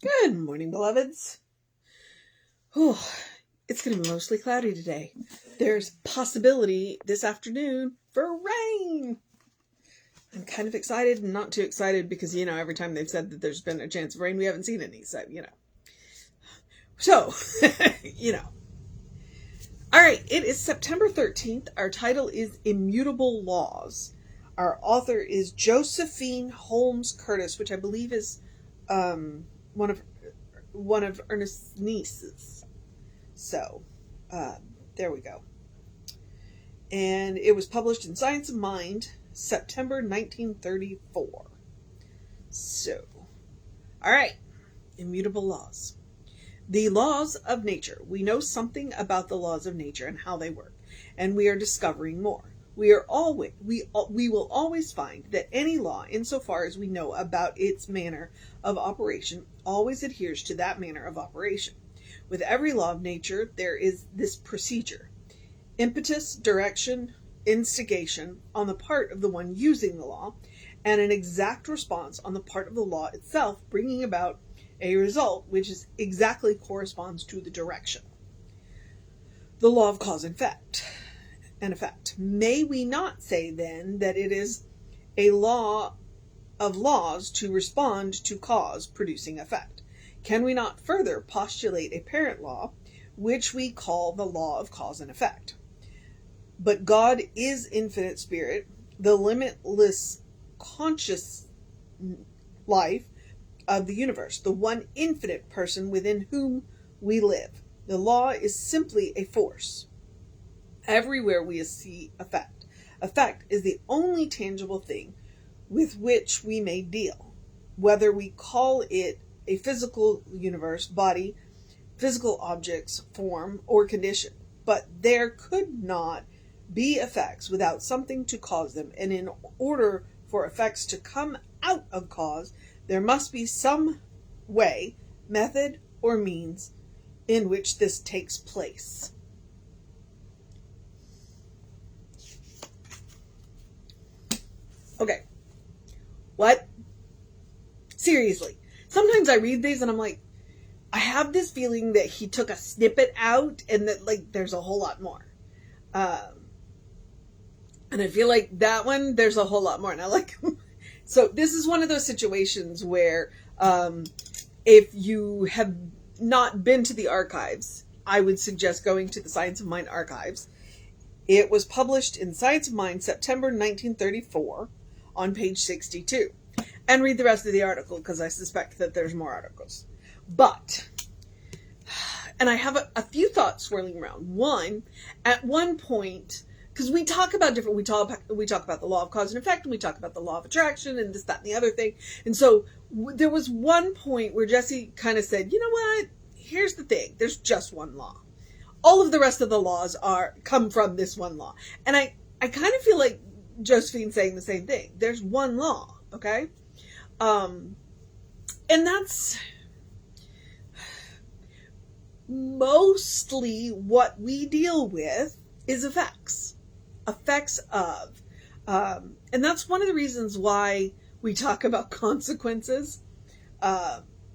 Good morning, beloveds. Oh, it's going to be mostly cloudy today. There's possibility this afternoon for rain. I'm kind of excited and not too excited because, every time they've said that there's been a chance of rain, we haven't seen any. So, So, All right, it is September 13th. Our title is Immutable Laws. Our author is Josephine Holmes Curtis, which I believe is one of Ernest's nieces. So, there we go. And it was published in Science of Mind, September 1934. So, all right, immutable laws. The laws of nature. We know something about the laws of nature and how they work, and we are discovering more. We will always find that any law, insofar as we know about its manner of operation, always adheres to that manner of operation. With every law of nature, there is this procedure: impetus, direction, instigation on the part of the one using the law, and an exact response on the part of the law itself, bringing about a result which is exactly corresponds to the direction. The law of cause and effect. May we not say then that it is a law of laws to respond to cause producing effect? Can we not further postulate a parent law, which we call the law of cause and effect? But God is infinite spirit, the limitless conscious life of the universe, the one infinite person within whom we live. The law is simply a force. Everywhere we see effect. Effect is the only tangible thing with which we may deal, whether we call it a physical universe, body, physical objects, form, or condition. But there could not be effects without something to cause them, and in order for effects to come out of cause, there must be some way, method, or means in which this takes place. Okay. What? Seriously. Sometimes I read these and I'm like, I have this feeling that he took a snippet out and that there's a whole lot more. And I feel like that one, there's a whole lot more. And I like So this is one of those situations where if you have not been to the archives, I would suggest going to the Science of Mind archives. It was published in Science of Mind, September 1934, on page 62. And read the rest of the article, because I suspect that there's more articles. But, and I have a few thoughts swirling around. One, at one point, because we talk about we talk about the law of cause and effect, and we talk about the law of attraction, and this, that, and the other thing. And so there was one point where Jesse kind of said, you know what, here's the thing, there's just one law. All of the rest of the laws come from this one law. And I kind of feel like Josephine's saying the same thing. There's one law, okay? And that's mostly what we deal with is effects. Effects of. And that's one of the reasons why we talk about consequences.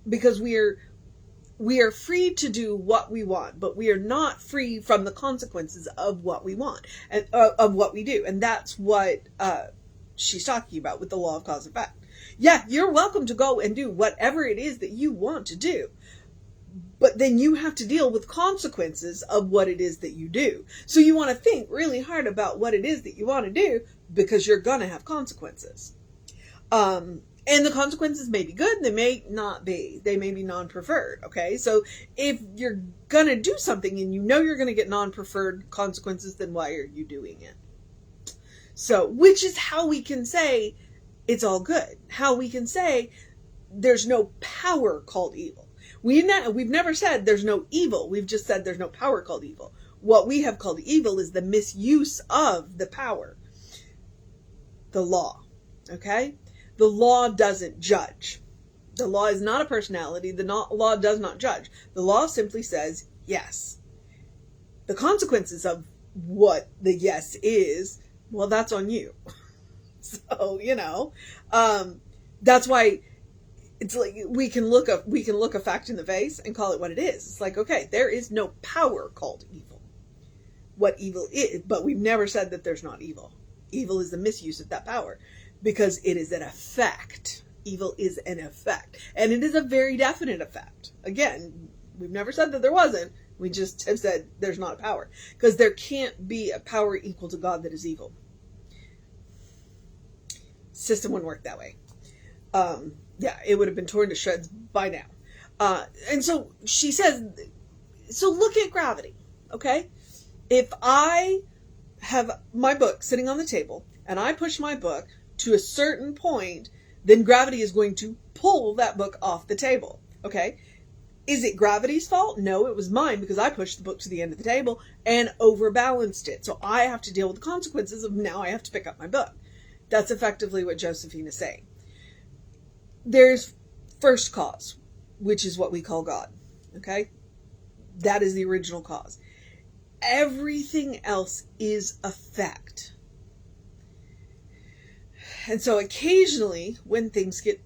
Because we are free to do what we want, but we are not free from the consequences of what we want and of what we do. And that's what she's talking about with the law of cause and effect. Yeah, you're welcome to go and do whatever it is that you want to do, but then you have to deal with consequences of what it is that you do. So you want to think really hard about what it is that you want to do, because you're going to have consequences. And the consequences may be good, they may not be. They may be non-preferred, okay? So if you're going to do something and you know you're going to get non-preferred consequences, then why are you doing it? So, which is how we can say it's all good. How we can say there's no power called evil. We've never said there's no evil. We've just said there's no power called evil. What we have called evil is the misuse of the power. The law, okay? The law doesn't judge. The law is not a personality. The law does not judge. The law simply says yes. The consequences of what the yes is, well, that's on you. So, that's why It's like we can look a fact in the face and call it what it is. It's like, okay, there is no power called evil. What evil is, but we've never said that there's not evil. Evil is the misuse of that power because it is an effect. Evil is an effect, and it is a very definite effect. Again, we've never said that there wasn't. We just have said there's not a power, because there can't be a power equal to God that is evil. System wouldn't work that way. Yeah, it would have been torn to shreds by now. And so she says, so look at gravity, okay? If I have my book sitting on the table and I push my book to a certain point, then gravity is going to pull that book off the table, okay? Is it gravity's fault? No, it was mine, because I pushed the book to the end of the table and overbalanced it. So I have to deal with the consequences of now I have to pick up my book. That's effectively what Josephine is saying. There's first cause, which is what we call God, okay? That is the original cause. Everything else is effect. And so occasionally, when things get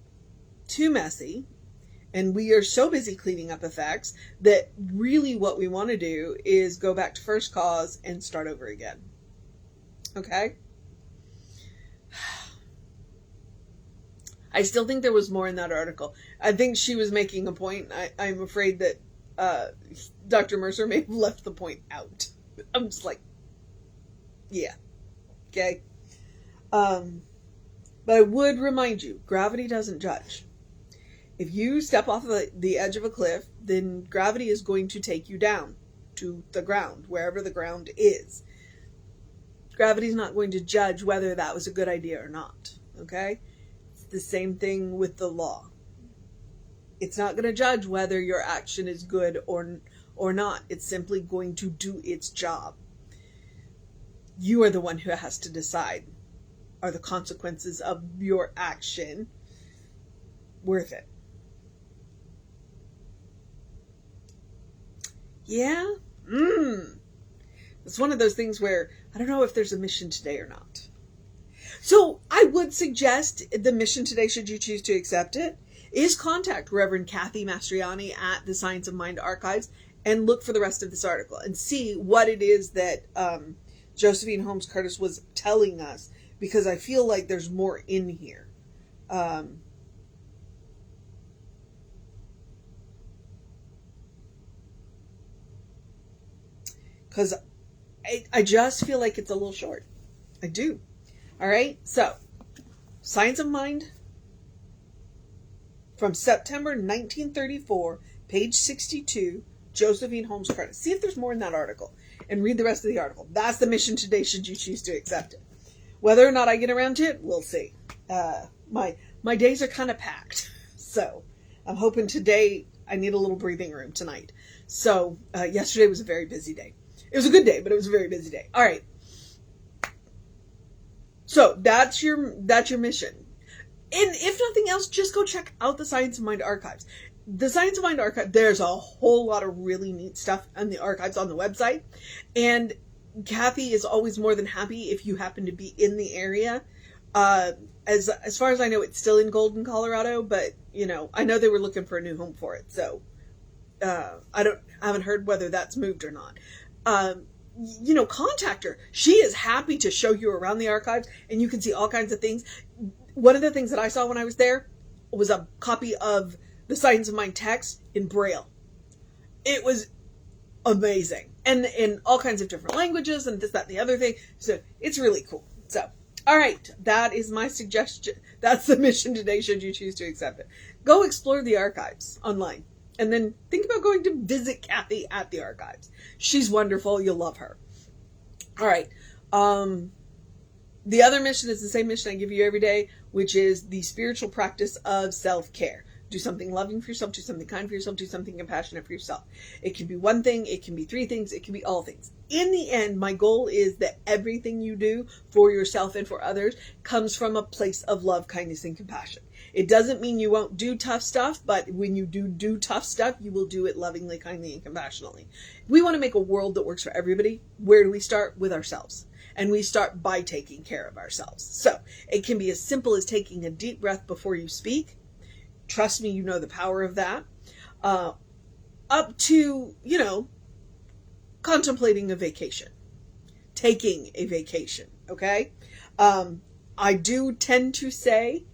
too messy, and we are so busy cleaning up effects, that really what we want to do is go back to first cause and start over again. Okay? I still think there was more in that article. I think she was making a point. I'm afraid that Dr. Mercer may have left the point out. I'm just like, yeah. Okay? But I would remind you, gravity doesn't judge. If you step off the edge of a cliff, then gravity is going to take you down to the ground, wherever the ground is. Gravity is not going to judge whether that was a good idea or not. Okay? It's the same thing with the law. It's not going to judge whether your action is good or not. It's simply going to do its job. You are the one who has to decide, are the consequences of your action worth it? Yeah? It's one of those things where I don't know if there's a mission today or not. So I would suggest the mission today, should you choose to accept it, is contact Reverend Kathy Mastriani at the Science of Mind Archives and look for the rest of this article and see what it is that Josephine Holmes Curtis was telling us, because I feel like there's more in here. Because I just feel like it's a little short. I do. All right. So, Science of Mind from September 1934, page 62, Josephine Holmes Curtis. See if there's more in that article and read the rest of the article. That's the mission today, should you choose to accept it. Whether or not I get around to it, we'll see. My days are kind of packed. So, I'm hoping today I need a little breathing room tonight. So, yesterday was a very busy day. It was a good day, but it was a very busy day. All right. So that's your mission. And if nothing else, just go check out the Science of Mind Archives. The Science of Mind Archive, there's a whole lot of really neat stuff in the archives on the website. And Kathy is always more than happy if you happen to be in the area. As far as I know, it's still in Golden, Colorado, but I know they were looking for a new home for it. So I haven't heard whether that's moved or not. Contact her. She is happy to show you around the archives, and you can see all kinds of things. One of the things that I saw when I was there was a copy of the Science of Mind text in Braille. It was amazing. And in all kinds of different languages and this, that, and the other thing. So it's really cool. So, all right. That is my suggestion. That's the mission today, should you choose to accept it. Go explore the archives online. And then think about going to visit Kathy at the archives. She's wonderful. You'll love her. All right. The other mission is the same mission I give you every day, which is the spiritual practice of self-care. Do something loving for yourself. Do something kind for yourself. Do something compassionate for yourself. It can be one thing. It can be three things. It can be all things. In the end, my goal is that everything you do for yourself and for others comes from a place of love, kindness, and compassion. It doesn't mean you won't do tough stuff, but when you do tough stuff, you will do it lovingly, kindly, and compassionately. We want to make a world that works for everybody. Where do we start? With ourselves. And we start by taking care of ourselves. So it can be as simple as taking a deep breath before you speak. Trust me, you know the power of that. Up to, contemplating a vacation, taking a vacation, okay? I do tend to say,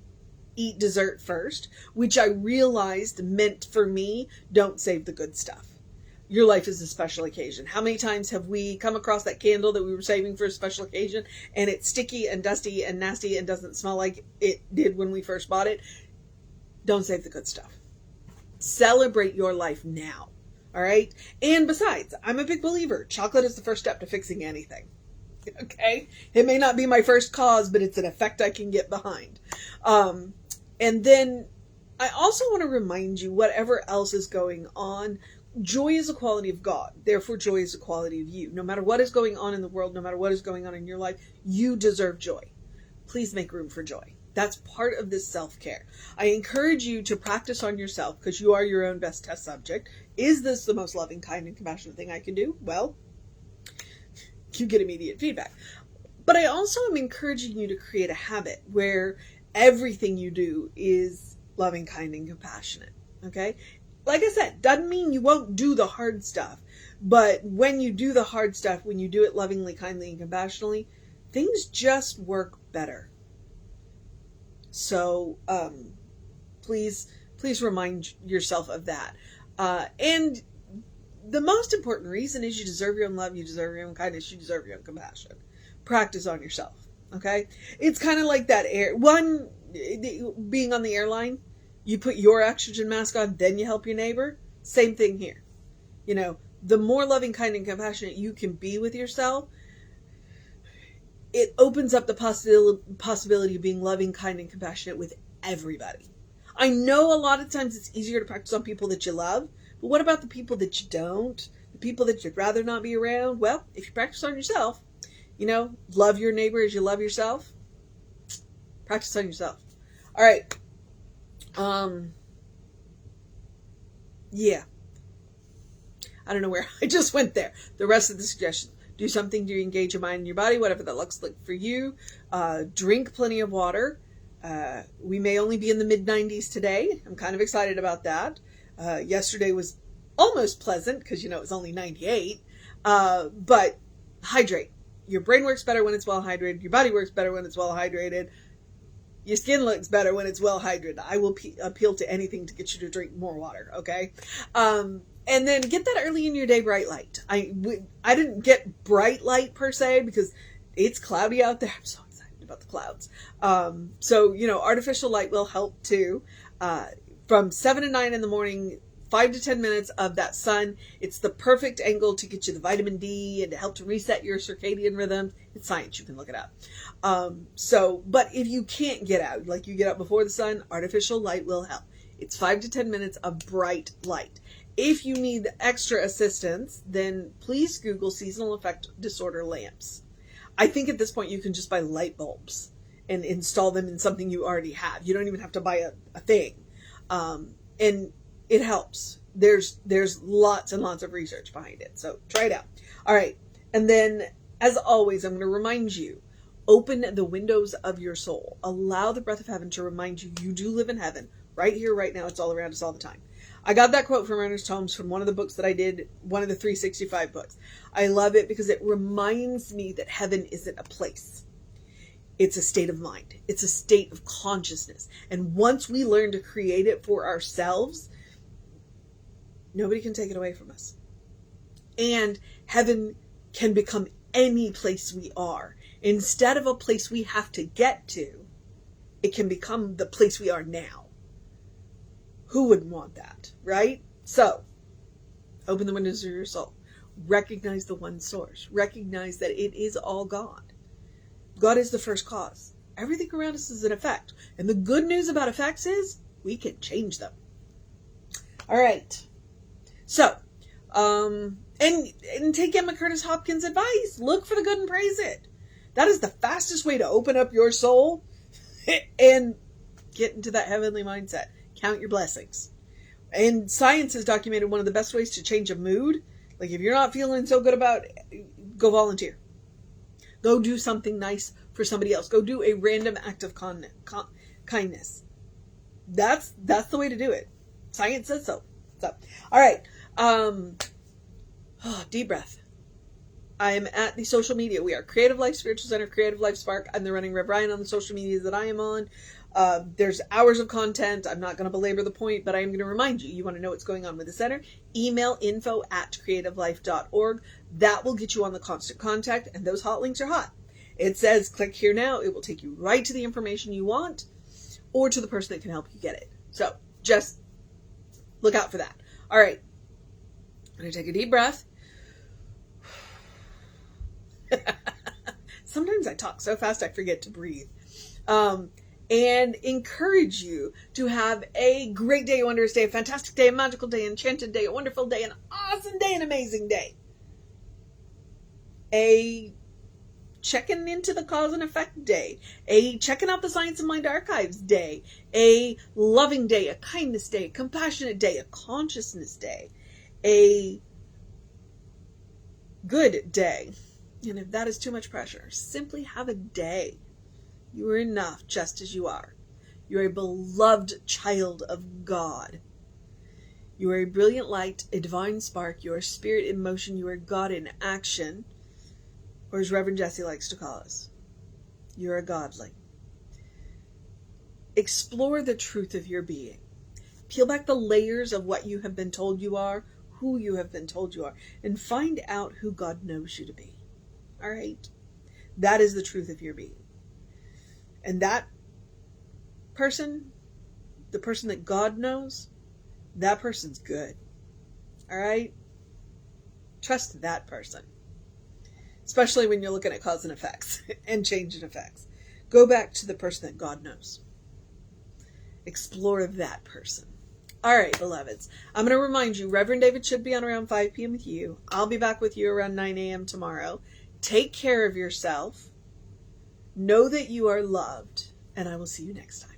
eat dessert first, which I realized meant for me, don't save the good stuff. Your life is a special occasion. How many times have we come across that candle that we were saving for a special occasion and it's sticky and dusty and nasty and doesn't smell like it did when we first bought it? Don't save the good stuff. Celebrate your life now. All right. And besides, I'm a big believer. Chocolate is the first step to fixing anything. Okay. It may not be my first cause, but it's an effect I can get behind. And then I also want to remind you, whatever else is going on, joy is a quality of God. Therefore, joy is a quality of you. No matter what is going on in the world, no matter what is going on in your life, you deserve joy. Please make room for joy. That's part of this self-care. I encourage you to practice on yourself because you are your own best test subject. Is this the most loving, kind, and compassionate thing I can do? Well, you get immediate feedback. But I also am encouraging you to create a habit where everything you do is loving, kind, and compassionate. Okay? Like I said, doesn't mean you won't do the hard stuff. But when you do the hard stuff, when you do it lovingly, kindly, and compassionately, things just work better. So, please remind yourself of that. And the most important reason is you deserve your own love, you deserve your own kindness, you deserve your own compassion. Practice on yourself. Okay? It's kind of like that being on the airline, you put your oxygen mask on, then you help your neighbor. Same thing here. The more loving, kind, and compassionate you can be with yourself, it opens up the possibility of being loving, kind, and compassionate with everybody. I know a lot of times it's easier to practice on people that you love, but what about the people that you don't? The people that you'd rather not be around? Well, if you practice on yourself, love your neighbor as you love yourself, practice on yourself. All right. Yeah. I don't know where I just went there. The rest of the suggestions. Do something to engage your mind and your body, whatever that looks like for you. Drink plenty of water. We may only be in the mid-90s today. I'm kind of excited about that. Yesterday was almost pleasant because, it was only 98. But hydrate. Your brain works better when it's well hydrated. Your body works better when it's well hydrated. Your skin looks better when it's well hydrated. I will appeal to anything to get you to drink more water, okay? And then get that early in your day bright light. I didn't get bright light per se because it's cloudy out there. I'm so excited about the clouds. So, artificial light will help too. From 7 to 9 in the morning, 5 to 10 minutes of that sun. It's the perfect angle to get you the vitamin D and to help to reset your circadian rhythm. It's science. You can look it up. But if you can't get out, like you get out before the sun, artificial light will help. It's 5 to 10 minutes of bright light. If you need extra assistance, then please Google seasonal affect disorder lamps. I think at this point you can just buy light bulbs and install them in something you already have. You don't even have to buy a thing. And it helps. There's lots and lots of research behind it. So try it out. All right. And then, as always, I'm going to remind you, open the windows of your soul. Allow the breath of heaven to remind you do live in heaven. Right here, right now. It's all around us all the time. I got that quote from Ernest Holmes from one of the books that I did, one of the 365 books. I love it because it reminds me that heaven isn't a place. It's a state of mind. It's a state of consciousness. And once we learn to create it for ourselves, nobody can take it away from us. And heaven can become any place we are. Instead of a place we have to get to, it can become the place we are now. Who wouldn't want that, right? So, open the windows of your soul. Recognize the one source. Recognize that it is all God. God is the first cause. Everything around us is an effect. And the good news about effects is we can change them. All right. So, and take Emma Curtis Hopkins' advice. Look for the good and praise it. That is the fastest way to open up your soul and get into that heavenly mindset. Count your blessings. And science has documented one of the best ways to change a mood. Like if you're not feeling so good about it, go volunteer. Go do something nice for somebody else. Go do a random act of kindness. That's the way to do it. Science says so. So, all right. Deep breath. I am at the social media. We are Creative Life Spiritual Center, Creative Life Spark. I'm the running Rev Ryan on the social medias that I am on. There's hours of content. I'm not going to belabor the point, but I am going to remind you, you want to know what's going on with the center, email info@creativelife.org. That will get you on the constant contact, and those hot links are hot. It says click here now. It will take you right to the information you want or to the person that can help you get it. So just look out for that. All right. I'm going to take a deep breath. Sometimes I talk so fast I forget to breathe. And encourage you to have a great day, a wondrous day, a fantastic day, a magical day, an enchanted day, a wonderful day, an awesome day, an amazing day. A checking into the cause and effect day, a checking out the Science of Mind archives day, a loving day, a kindness day, a compassionate day, a consciousness day, a good day. And if that is too much pressure, simply have a day. You are enough just as you are. You are a beloved child of God. You are a brilliant light, a divine spark. You are spirit in motion. You are God in action. Or as Reverend Jesse likes to call us, you are godly. Explore the truth of your being. Peel back the layers of what you have been told you are, who you have been told you are, and find out who God knows you to be. All right? That is the truth of your being. And that person, the person that God knows, that person's good. All right? Trust that person. Especially when you're looking at cause and effects and change and effects. Go back to the person that God knows. Explore that person. All right, beloveds. I'm going to remind you, Reverend David should be on around 5 p.m. with you. I'll be back with you around 9 a.m. tomorrow. Take care of yourself. Know that you are loved, and I will see you next time.